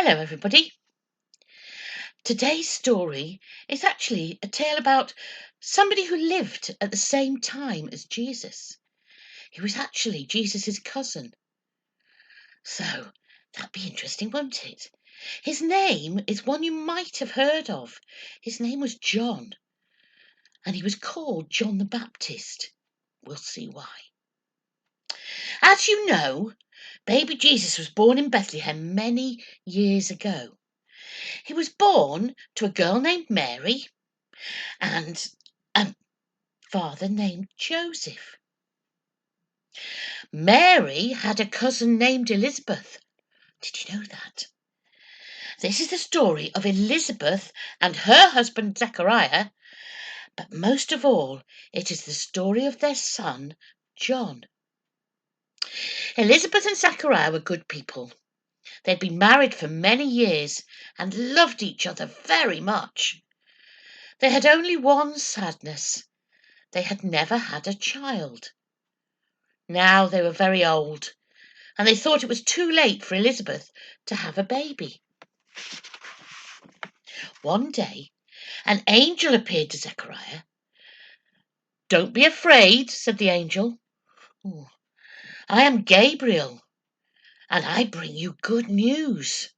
Hello, everybody. Today's story is actually a tale about somebody who lived at the same time as Jesus. He was actually Jesus's cousin. So that'd be interesting, won't it? His name is one you might have heard of. His name was John, and he was called John the Baptist. We'll see why. As you know, baby Jesus was born in Bethlehem many years ago. He was born to a girl named Mary and a father named Joseph. Mary had a cousin named Elizabeth. Did you know that? This is the story of Elizabeth and her husband Zechariah, but most of all, it is the story of their son, John. Elizabeth and Zechariah were good people. They'd been married for many years and loved each other very much. They had only one sadness. They had never had a child. Now they were very old, and they thought it was too late for Elizabeth to have a baby. One day, an angel appeared to Zechariah. "Don't be afraid," said the angel. "I am Gabriel, and I bring you good news.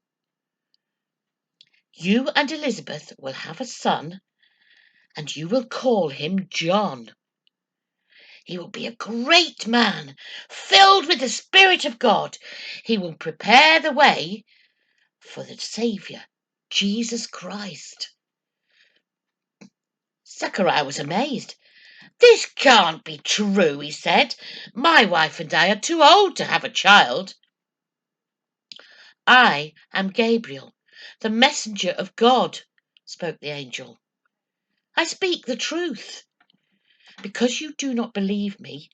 You and Elizabeth will have a son, and you will call him John. He will be a great man, filled with the Spirit of God. He will prepare the way for the Saviour, Jesus Christ." Zechariah was amazed. "This can't be true," he said. "My wife and I are too old to have a child." "I am Gabriel, the messenger of God," spoke the angel. "I speak the truth. Because you do not believe me,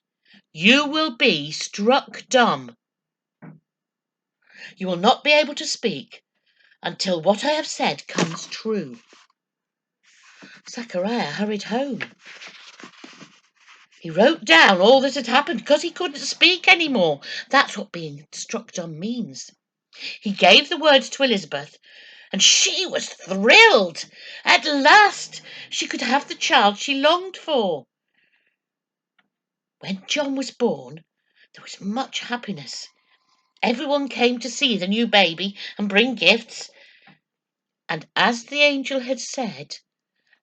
you will be struck dumb. You will not be able to speak until what I have said comes true." Zechariah hurried home. He wrote down all that had happened because he couldn't speak any more. That's what being struck dumb means. He gave the words to Elizabeth, and she was thrilled. At last she could have the child she longed for. When John was born, there was much happiness. Everyone came to see the new baby and bring gifts. And as the angel had said,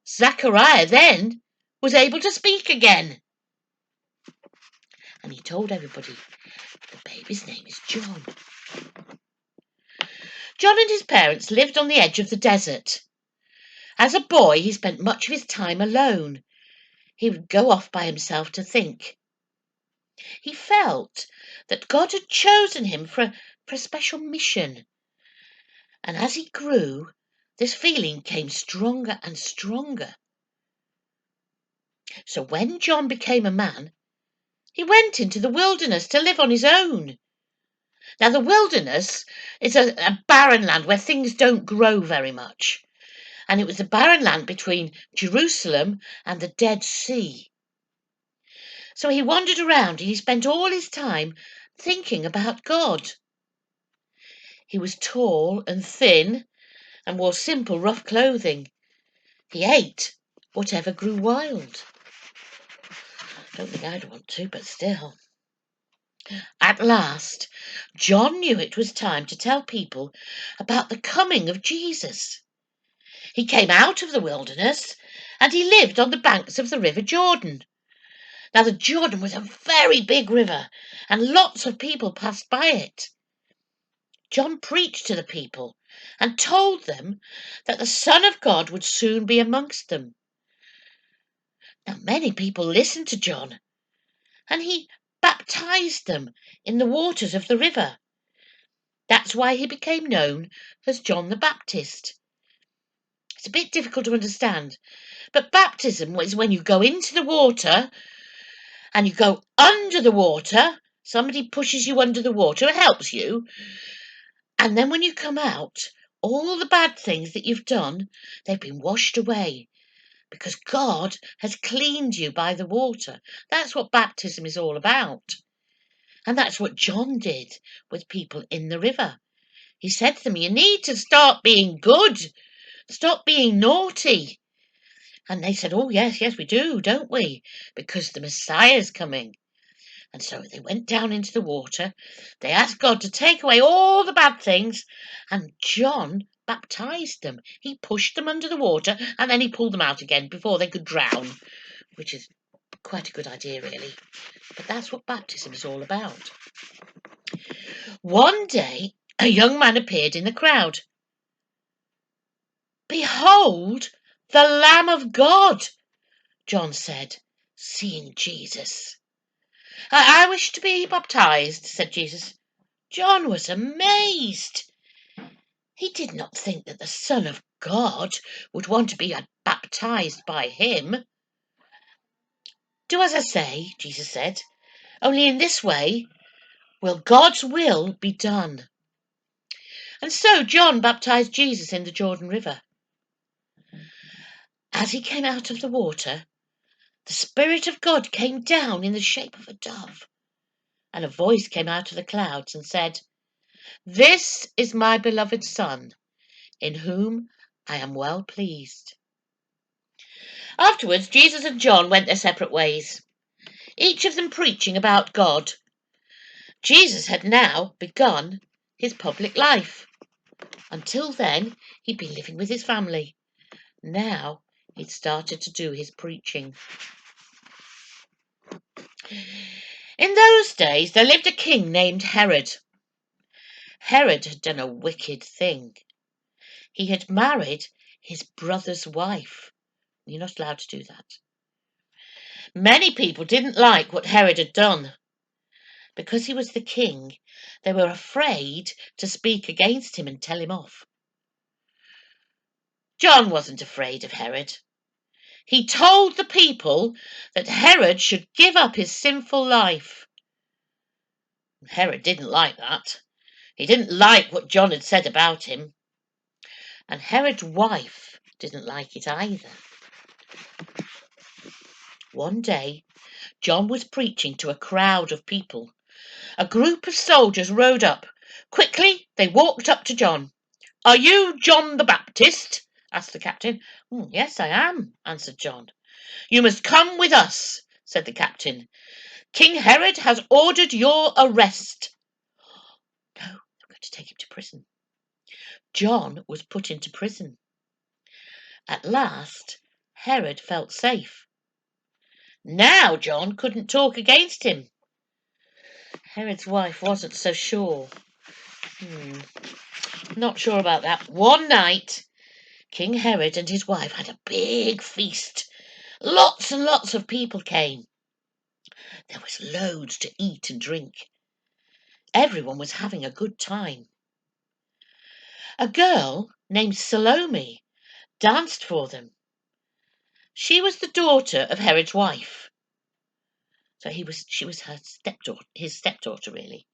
Zechariah then was able to speak again. And he told everybody, "The baby's name is John." John and his parents lived on the edge of the desert. As a boy, he spent much of his time alone. He would go off by himself to think. He felt that God had chosen him for a special mission. And as he grew, this feeling came stronger and stronger. So when John became a man, he went into the wilderness to live on his own. Now, the wilderness is a barren land where things don't grow very much. And it was a barren land between Jerusalem and the Dead Sea. So he wandered around and he spent all his time thinking about God. He was tall and thin and wore simple, rough clothing. He ate whatever grew wild. Don't think I'd want to, but still. At last, John knew it was time to tell people about the coming of Jesus. He came out of the wilderness and he lived on the banks of the River Jordan. Now, the Jordan was a very big river and lots of people passed by it. John preached to the people and told them that the Son of God would soon be amongst them. Now, many people listened to John, and he baptized them in the waters of the river. That's why he became known as John the Baptist. It's a bit difficult to understand, but baptism is when you go into the water and you go under the water. Somebody pushes you under the water, it helps you. And then when you come out, all the bad things that you've done, they've been washed away because God has cleaned you by the water. That's what baptism is all about. And that's what John did with people in the river. He said to them, you need to start being good. Stop being naughty. And they said, oh, yes, we do, don't we? Because the Messiah's coming. And so they went down into the water. They asked God to take away all the bad things. And John baptized them. He pushed them under the water and then he pulled them out again before they could drown, which is quite a good idea, really. But that's what baptism is all about. One day, a young man appeared in the crowd. Behold, the Lamb of God, John said, seeing Jesus. I wish to be baptized, said Jesus. John was amazed. He did not think that the Son of God would want to be baptized by him. Do as I say, Jesus said. Only in this way will God's will be done. And so John baptized Jesus in the Jordan River. As he came out of the water, the Spirit of God came down in the shape of a dove, and a voice came out of the clouds and said, This is my beloved Son, in whom I am well pleased. Afterwards, Jesus and John went their separate ways, each of them preaching about God. Jesus had now begun his public life. Until then, he'd been living with his family. Now he'd started to do his preaching. In those days, there lived a king named Herod. Herod had done a wicked thing. He had married his brother's wife. You're not allowed to do that. Many people didn't like what Herod had done. Because he was the king, they were afraid to speak against him and tell him off. John wasn't afraid of Herod. He told the people that Herod should give up his sinful life. Herod didn't like that. He didn't like what John had said about him. And Herod's wife didn't like it either. One day, John was preaching to a crowd of people. A group of soldiers rode up. Quickly, they walked up to John. Are you John the Baptist? Asked the captain. Yes, I am, answered John. You must come with us, said the captain. King Herod has ordered your arrest. No, they're going to take him to prison. John was put into prison. At last, Herod felt safe. Now John couldn't talk against him. Herod's wife wasn't so sure. Not sure about that. One night, King Herod and his wife had a big feast. Lots and lots of people came. There was loads to eat and drink. Everyone was having a good time. A girl named Salome danced for them. She was the daughter of Herod's wife. So she was his stepdaughter, really.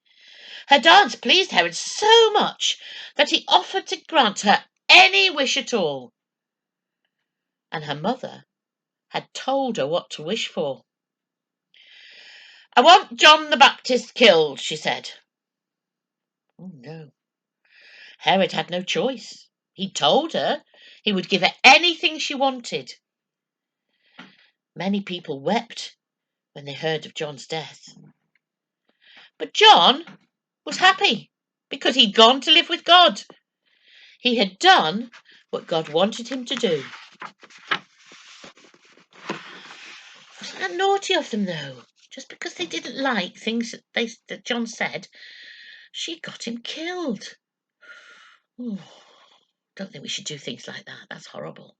Her dance pleased Herod so much that he offered to grant her any wish at all. And her mother had told her what to wish for. I want John the Baptist killed, she said. Oh, no. Herod had no choice. He told her he would give her anything she wanted. Many people wept when they heard of John's death. But John was happy because he'd gone to live with God. He had done what God wanted him to do. Wasn't that naughty of them, though? Just because they didn't like things that John said, she got him killed. Don't think we should do things like that. That's horrible.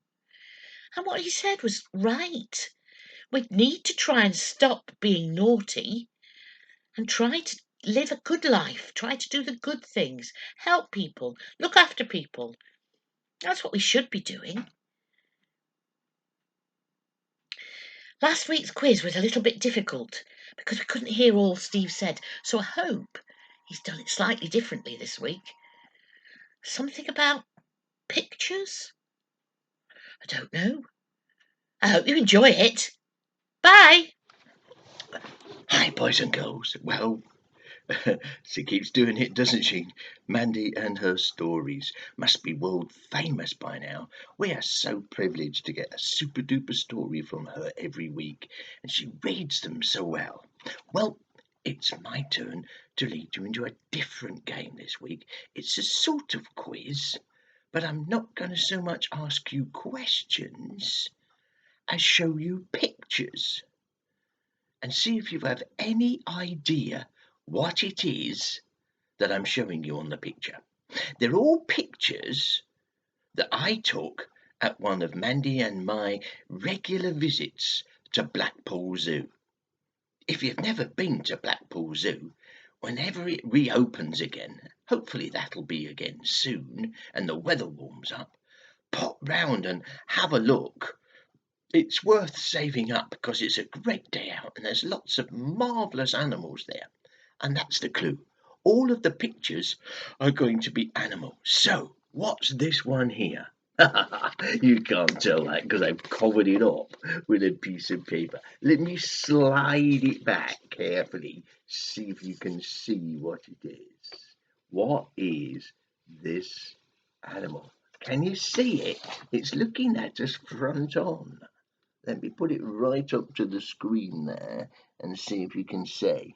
And what he said was right. We need to try and stop being naughty and try to live a good life. Try to do the good things. Help people. Look after people. That's what we should be doing. Last week's quiz was a little bit difficult because we couldn't hear all Steve said. So I hope he's done it slightly differently this week. Something about pictures? I don't know. I hope you enjoy it. Bye. Hi, boys and girls. Well, She keeps doing it, doesn't she? Mandy and her stories must be world famous by now. We are so privileged to get a super duper story from her every week, and she reads them so well. Well, it's my turn to lead you into a different game this week. It's a sort of quiz, but I'm not going to so much ask you questions as show you pictures and see if you have any idea what it is that I'm showing you on the picture. They're all pictures that I took at one of Mandy and my regular visits to Blackpool Zoo. If you've never been to Blackpool Zoo, whenever it reopens again, hopefully that'll be again soon, and the weather warms up, pop round and have a look. It's worth saving up because it's a great day out and there's lots of marvellous animals there. And that's the clue. All of the pictures are going to be animals. So, what's this one here? You can't tell that because I've covered it up with a piece of paper. Let me slide it back carefully. See if you can see what it is. What is this animal? Can you see it? It's looking at us front on. Let me put it right up to the screen there and see if you can see.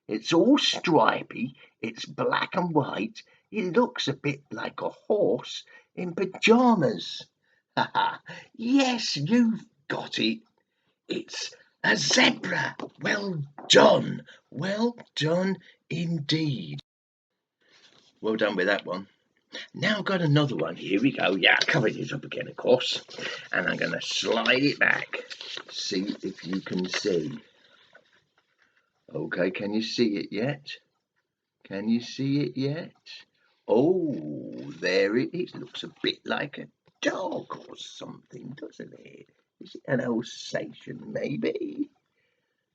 It's all stripy, it's black and white, it looks a bit like a horse in pyjamas. Ha ha! Yes, you've got it. It's a zebra. Well done. Well done indeed. Well done with that one. Now I've got another one. Here we go. Yeah, I covered it up again, of course. And I'm going to slide it back. See if you can see. Okay, can you see it yet? Can you see it yet? Oh, there it is. Looks a bit like a dog or something, doesn't it? Is it an Alsatian, maybe?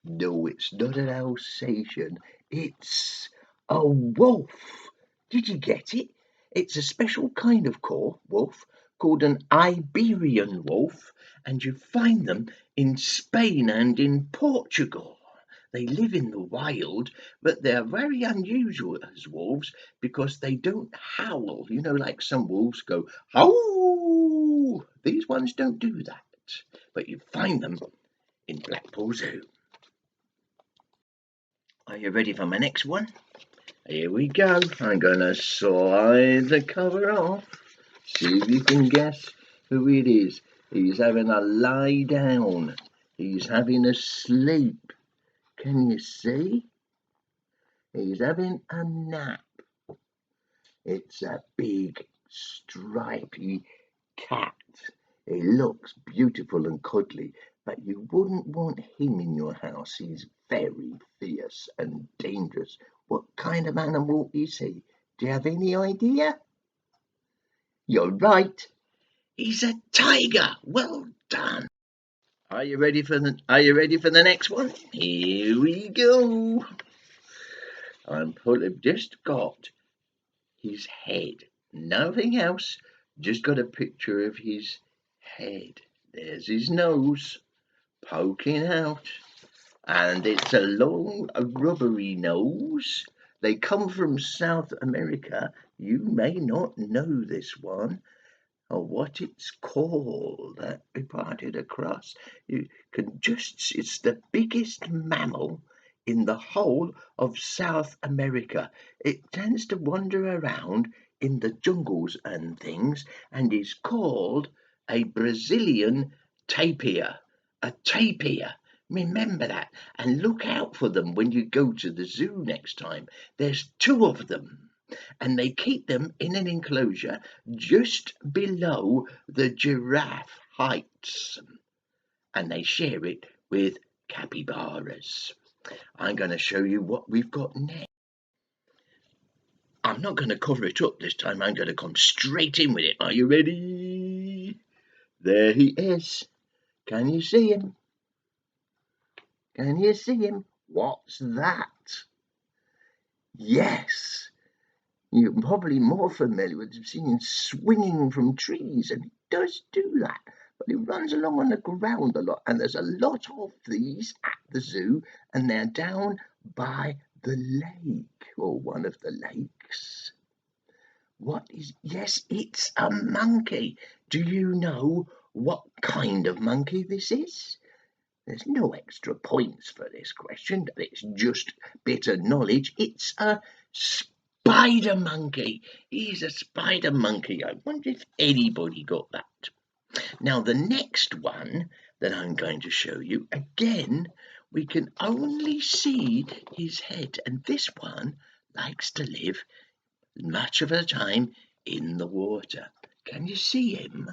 No, it's not an Alsatian. It's a wolf. Did you get it? It's a special kind of wolf called an Iberian wolf, and you find them in Spain and in Portugal. They live in the wild, but they're very unusual as wolves because they don't howl, like some wolves go, howl. These ones don't do that, but you find them in Blackpool Zoo. Are you ready for my next one? Here we go. I'm going to slide the cover off. See if you can guess who it is. He's having a lie down. He's having a sleep. Can you see? He's having a nap. It's a big, stripy cat. He looks beautiful and cuddly, but you wouldn't want him in your house. He's very fierce and dangerous. What kind of animal is he? Do you have any idea? You're right. He's a tiger. Well done. Are you ready for the next one? Here we go. I've just got his head. Nothing else. Just got a picture of his head. There's his nose poking out. And it's a long, rubbery nose. They come from South America. You may not know this one or what it's called. That be parted across. It's the biggest mammal in the whole of South America. It tends to wander around in the jungles and things and is called a Brazilian tapir. A tapir. Remember that and look out for them when you go to the zoo next time. There's two of them and they keep them in an enclosure just below the giraffe heights and they share it with capybaras. I'm going to show you what we've got next. I'm not going to cover it up this time. I'm going to come straight in with it. Are you ready? There he is. Can you see him? Can you see him? What's that? Yes, you're probably more familiar with seeing him swinging from trees, and he does do that. But he runs along on the ground a lot, and there's a lot of these at the zoo, and they're down by the lake, or one of the lakes. Yes, it's a monkey. Do you know what kind of monkey this is? There's no extra points for this question. It's just bit of knowledge. It's a spider monkey. He's a spider monkey. I wonder if anybody got that. Now, the next one that I'm going to show you, again, we can only see his head. And this one likes to live much of the time in the water. Can you see him?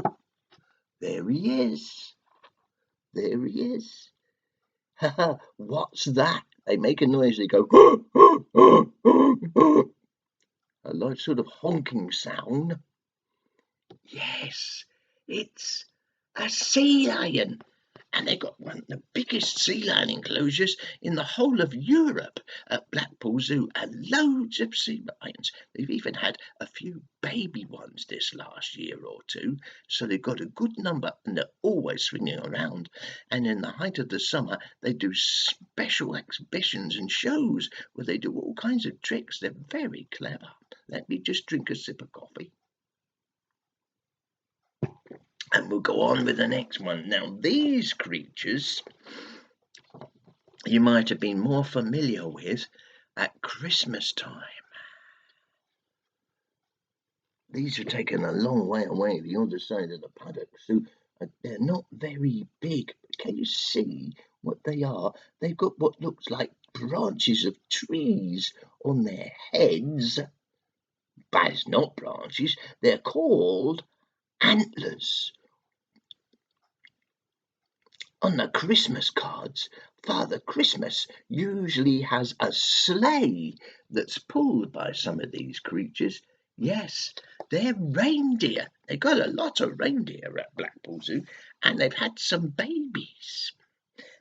There he is. There he is. What's that? They make a noise. They go, a lot sort of honking sound. Yes, it's a sea lion. And they've got one of the biggest sea lion enclosures in the whole of Europe at Blackpool Zoo, and loads of sea lions. They've even had a few baby ones this last year or two, so they've got a good number, and they're always swinging around. And in the height of the summer, they do special exhibitions and shows where they do all kinds of tricks. They're very clever. Let me just drink a sip of coffee. And we'll go on with the next one. Now, these creatures you might have been more familiar with at Christmas time. These are taken a long way away, the other side of the paddock, so they're not very big. Can you see what they are? They've got what looks like branches of trees on their heads, but it's not branches. They're called antlers. On the Christmas cards, Father Christmas usually has a sleigh that's pulled by some of these creatures. Yes, they're reindeer. They've got a lot of reindeer at Blackpool Zoo, and they've had some babies.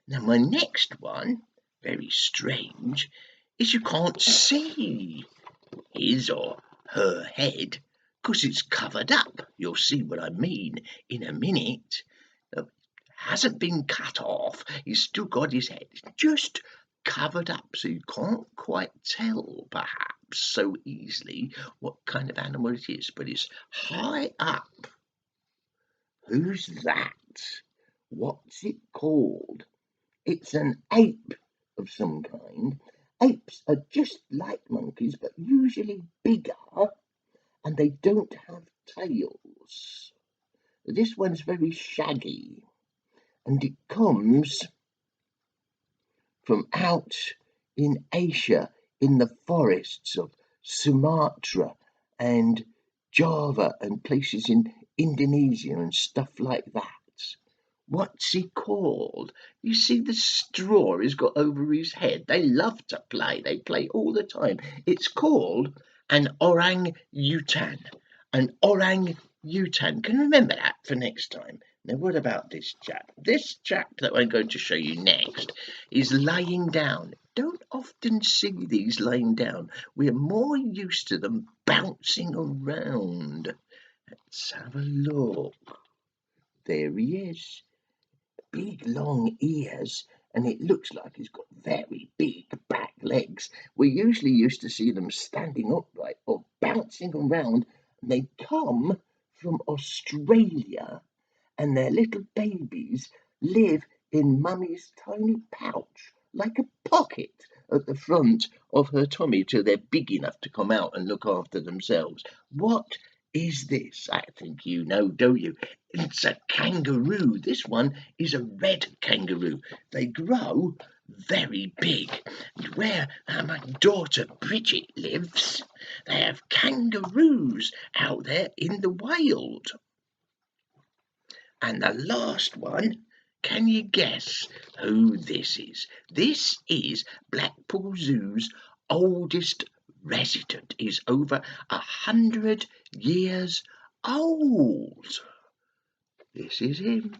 Now, my next one, very strange, is you can't see his or her head because it's covered up. You'll see what I mean in a minute. Hasn't been cut off. He's still got his head. It's just covered up, so you can't quite tell, perhaps, so easily what kind of animal it is, but it's high up. Who's that? What's it called? It's an ape of some kind. Apes are just like monkeys, but usually bigger, and they don't have tails. This one's very shaggy. And it comes from out in Asia, in the forests of Sumatra and Java and places in Indonesia and stuff like that. What's he called? You see the straw he's got over his head. They love to play. They play all the time. It's called an orang-utan. An orang-utan. Can you remember that for next time? Now, what about this chap? This chap that I'm going to show you next is lying down. Don't often see these lying down. We're more used to them bouncing around. Let's have a look. There he is. Big long ears, and it looks like he's got very big back legs. We usually used to see them standing upright or bouncing around, and they come from Australia, and their little babies live in mummy's tiny pouch, like a pocket at the front of her tummy till they're big enough to come out and look after themselves. What is this? I think you know, don't you? It's a kangaroo. This one is a red kangaroo. They grow very big. And where my daughter Bridget lives, they have kangaroos out there in the wild. And the last one, can you guess who this is? This is Blackpool Zoo's oldest resident. He's over 100 years old. This is him.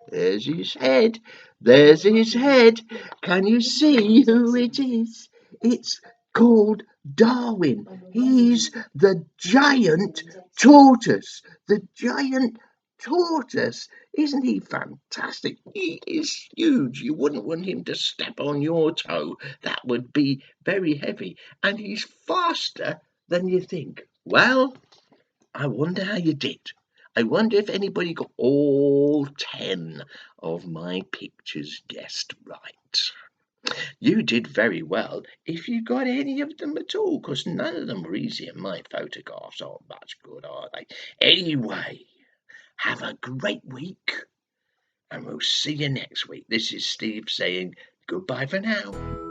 There's his head. There's his head. Can you see who it is? It's called Darwin. He's the giant tortoise. The giant tortoise. Isn't he fantastic? He is huge. You wouldn't want him to step on your toe. That would be very heavy. And he's faster than you think. Well, I wonder how you did. I wonder if anybody got all 10 of my pictures guessed right. You did very well if you got any of them at all, because none of them were easy, and my photographs aren't much good, are they? Anyway, have a great week, and we'll see you next week. This is Steve saying goodbye for now.